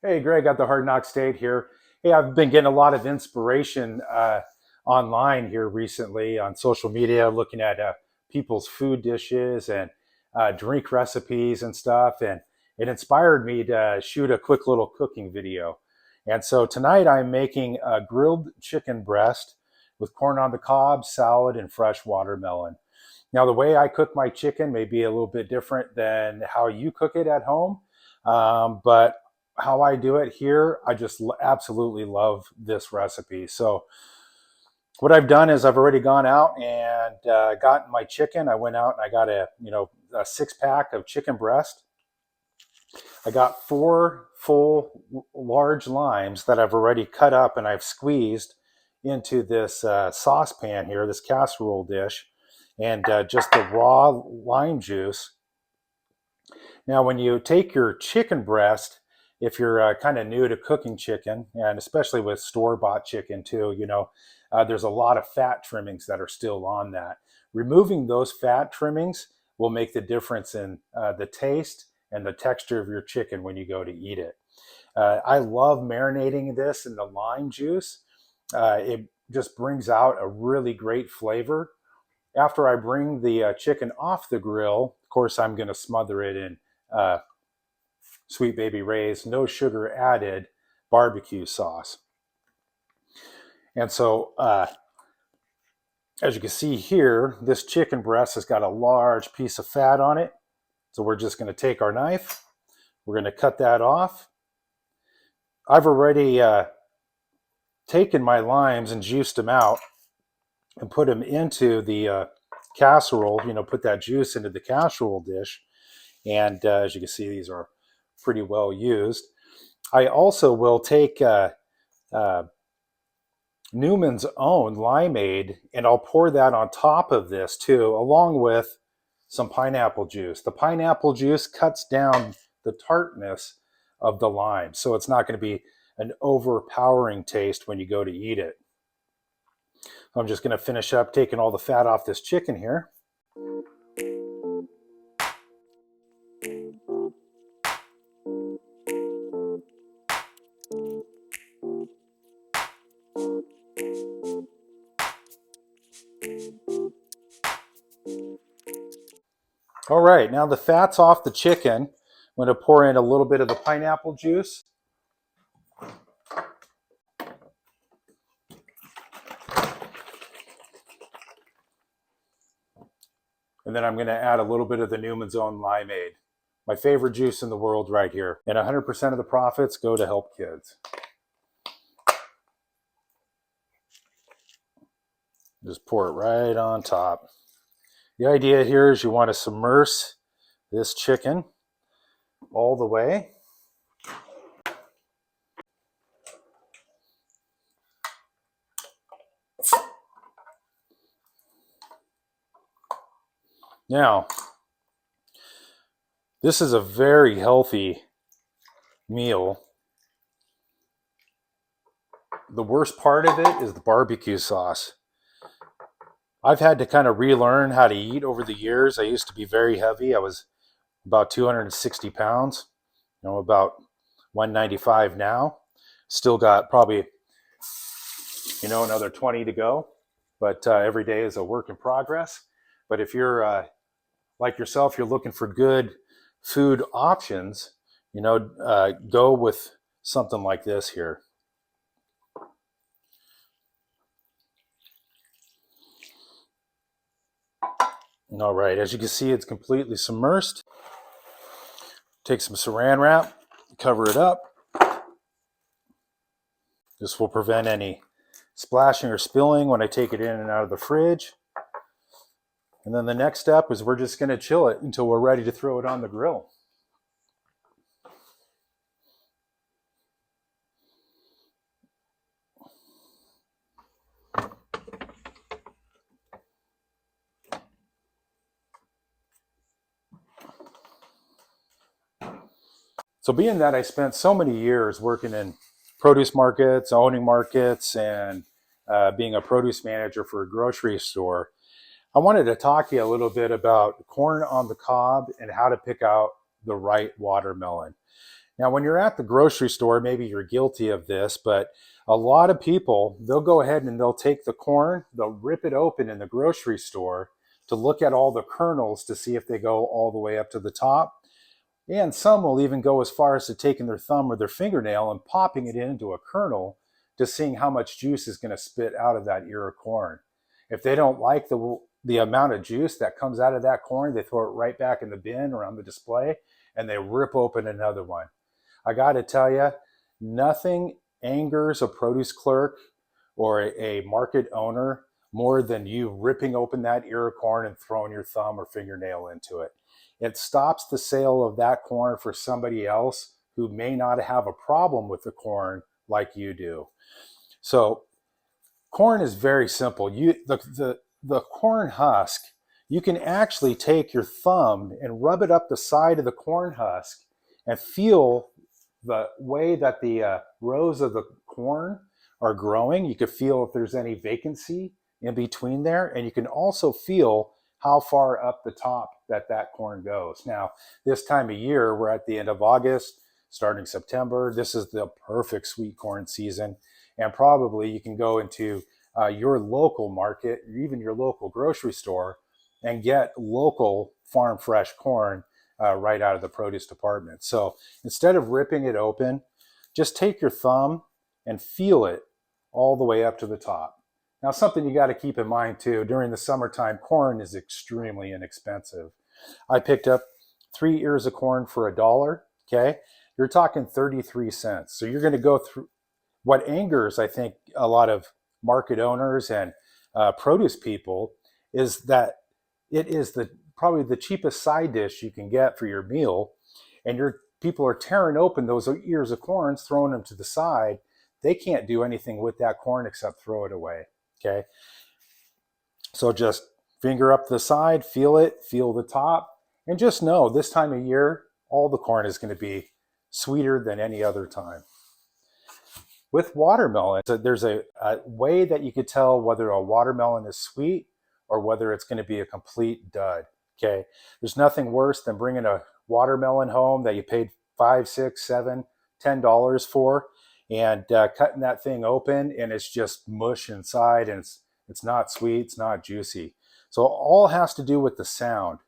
Hey, Greg, got the Hard Knock State here. Hey, I've been getting a lot of inspiration online here recently on social media, looking at people's food dishes and drink recipes and stuff. And it inspired me to shoot a quick little cooking video. And so tonight I'm making a grilled chicken breast with corn on the cob, salad, and fresh watermelon. Now, the way I cook my chicken may be a little bit different than how you cook it at home, but how I do it here, I just absolutely love this recipe. So, what I've done is I've already gone out and gotten my chicken. I went out and I got a 6 pack of chicken breast. I got 4 full large limes that I've already cut up and I've squeezed into this saucepan here, this casserole dish, and just the raw lime juice. Now, when you take your chicken breast, if you're kind of new to cooking chicken, and especially with store-bought chicken too, there's a lot of fat trimmings that are still on that. Removing those fat trimmings will make the difference in the taste and the texture of your chicken when you go to eat it. I love marinating this in the lime juice. It just brings out a really great flavor. After I bring the chicken off the grill, of course, I'm going to smother it in uh, Sweet Baby Ray's no sugar added barbecue sauce. And so, as you can see here, this chicken breast has got a large piece of fat on it. So we're just going to take our knife. We're going to cut that off. I've already taken my limes and juiced them out and put them into the casserole, put that juice into the casserole dish. And as you can see, these are pretty well used. I also will take Newman's Own limeade and I'll pour that on top of this too, along with some pineapple juice. The pineapple juice cuts down the tartness of the lime, so it's not going to be an overpowering taste when you go to eat it. I'm just going to finish up taking all the fat off this chicken here. All right, now the fat's off the chicken. I'm going to pour in a little bit of the pineapple juice. And then I'm going to add a little bit of the Newman's Own limeade, my favorite juice in the world right here. And 100% of the profits go to help kids. Just pour it right on top. The idea here is you want to submerge this chicken all the way. Now, this is a very healthy meal. The worst part of it is the barbecue sauce. I've had to kind of relearn how to eat over the years. I used to be very heavy. I was about 260 pounds, about 195 now. Still got probably, another 20 to go. But every day is a work in progress. But if you're like yourself, you're looking for good food options, go with something like this here. All right, as you can see, it's completely submerged. Take some saran wrap, cover it up. This will prevent any splashing or spilling when I take it in and out of the fridge. And then the next step is we're just going to chill it until we're ready to throw it on the grill. So being that I spent so many years working in produce markets, owning markets, and being a produce manager for a grocery store, I wanted to talk to you a little bit about corn on the cob and how to pick out the right watermelon. Now, when you're at the grocery store, maybe you're guilty of this, but a lot of people, they'll go ahead and they'll take the corn, they'll rip it open in the grocery store to look at all the kernels to see if they go all the way up to the top. And some will even go as far as to taking their thumb or their fingernail and popping it into a kernel to seeing how much juice is going to spit out of that ear of corn. If they don't like the amount of juice that comes out of that corn, they throw it right back in the bin or on the display and they rip open another one. I got to tell you, nothing angers a produce clerk or a market owner more than you ripping open that ear of corn and throwing your thumb or fingernail into it. It stops the sale of that corn for somebody else who may not have a problem with the corn like you do. So corn is very simple. The corn husk, you can actually take your thumb and rub it up the side of the corn husk and feel the way that the rows of the corn are growing. You can feel if there's any vacancy in between there, and you can also feel how far up the top that corn goes. Now, this time of year, we're at the end of August, starting September. This is the perfect sweet corn season, and probably you can go into your local market, or even your local grocery store, and get local farm fresh corn right out of the produce department. So instead of ripping it open, just take your thumb and feel it all the way up to the top. Now, something you got to keep in mind too, during the summertime, corn is extremely inexpensive. I picked up 3 ears of corn for $1. Okay. You're talking 33 cents. So you're going to go through what angers, I think, a lot of market owners and produce people is that it is probably the cheapest side dish you can get for your meal. And your people are tearing open those ears of corn, throwing them to the side. They can't do anything with that corn except throw it away. Okay. So just finger up the side, feel it, feel the top, and just know this time of year, all the corn is going to be sweeter than any other time. With watermelon, there's a way that you could tell whether a watermelon is sweet or whether it's going to be a complete dud. Okay. There's nothing worse than bringing a watermelon home that you paid $5, $6, $7, $10 for, and cutting that thing open and it's just mush inside, and it's not sweet, it's not juicy. So all has to do with the sound.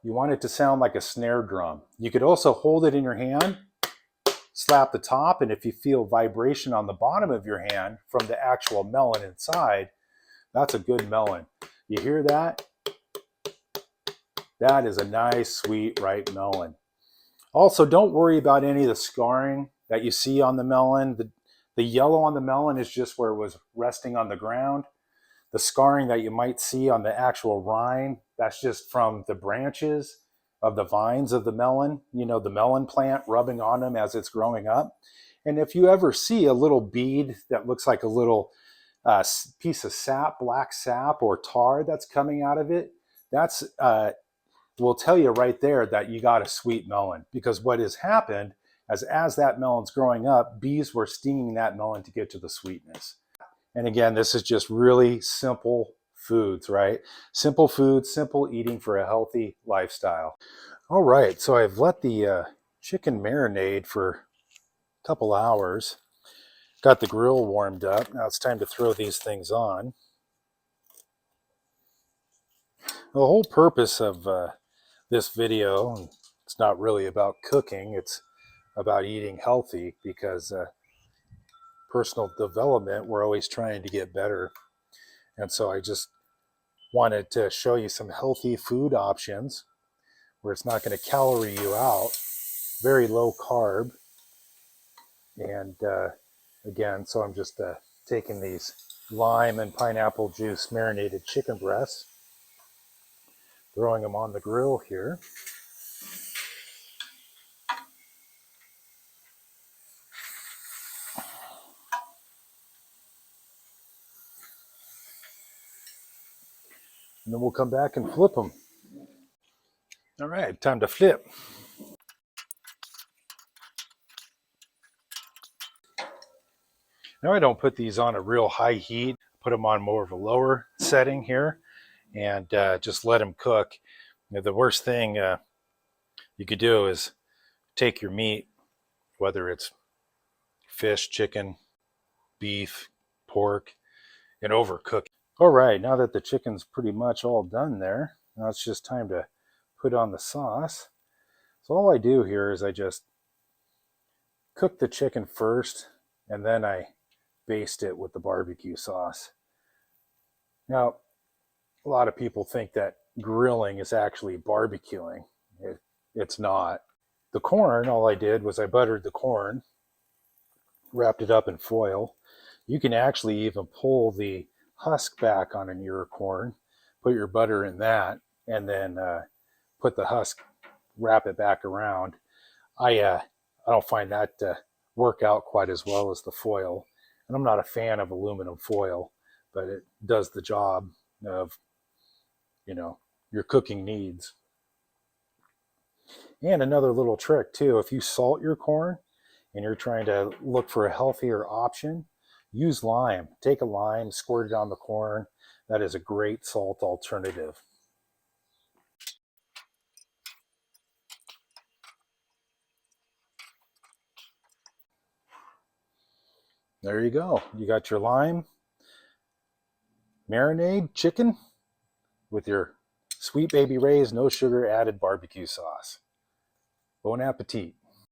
You want it to sound like a snare drum. You could also hold it in your hand, slap the top, and if you feel vibration on the bottom of your hand from the actual melon inside, that's a good melon. You hear that? That is a nice, sweet, ripe melon. Also, don't worry about any of the scarring that you see on the melon. The yellow on the melon is just where it was resting on the ground. The scarring that you might see on the actual rind, that's just from the branches of the vines of the melon, the melon plant rubbing on them as it's growing up. And if you ever see a little bead that looks like a little piece of sap, black sap or tar that's coming out of it, that's will tell you right there that you got a sweet melon, because what has happened as that melon's growing up, bees were stinging that melon to get to the sweetness. And again, this is just really simple foods, right? Simple foods, simple eating for a healthy lifestyle. All right, so I've let the chicken marinate for a couple hours. Got the grill warmed up. Now it's time to throw these things on. The whole purpose of this video, it's not really about cooking, it's about eating healthy, because personal development, we're always trying to get better. And so I just wanted to show you some healthy food options where it's not going to calorie you out, very low carb. And again, so I'm just taking these lime and pineapple juice marinated chicken breasts, throwing them on the grill here. And then we'll come back and flip them. All right, time to flip. Now I don't put these on a real high heat. Put them on more of a lower setting here and just let them cook. The worst thing you could do is take your meat, whether it's fish, chicken, beef, pork, and overcook it. All right, now that the chicken's pretty much all done there, now it's just time to put on the sauce. So all I do here is I just cook the chicken first, and then I baste it with the barbecue sauce. Now, a lot of people think that grilling is actually barbecuing. It's not. The corn, all I did was I buttered the corn, wrapped it up in foil. You can actually even pull the husk back on an ear of corn, put your butter in that, and then put the husk, wrap it back around. I don't find that work out quite as well as the foil, and I'm not a fan of aluminum foil, but it does the job of your cooking needs. And another little trick too, if you salt your corn and you're trying to look for a healthier option, use lime. Take a lime, squirt it on the corn. That is a great salt alternative. There you go. You got your lime marinade chicken with your Sweet Baby Ray's no sugar added barbecue sauce. Bon appetit.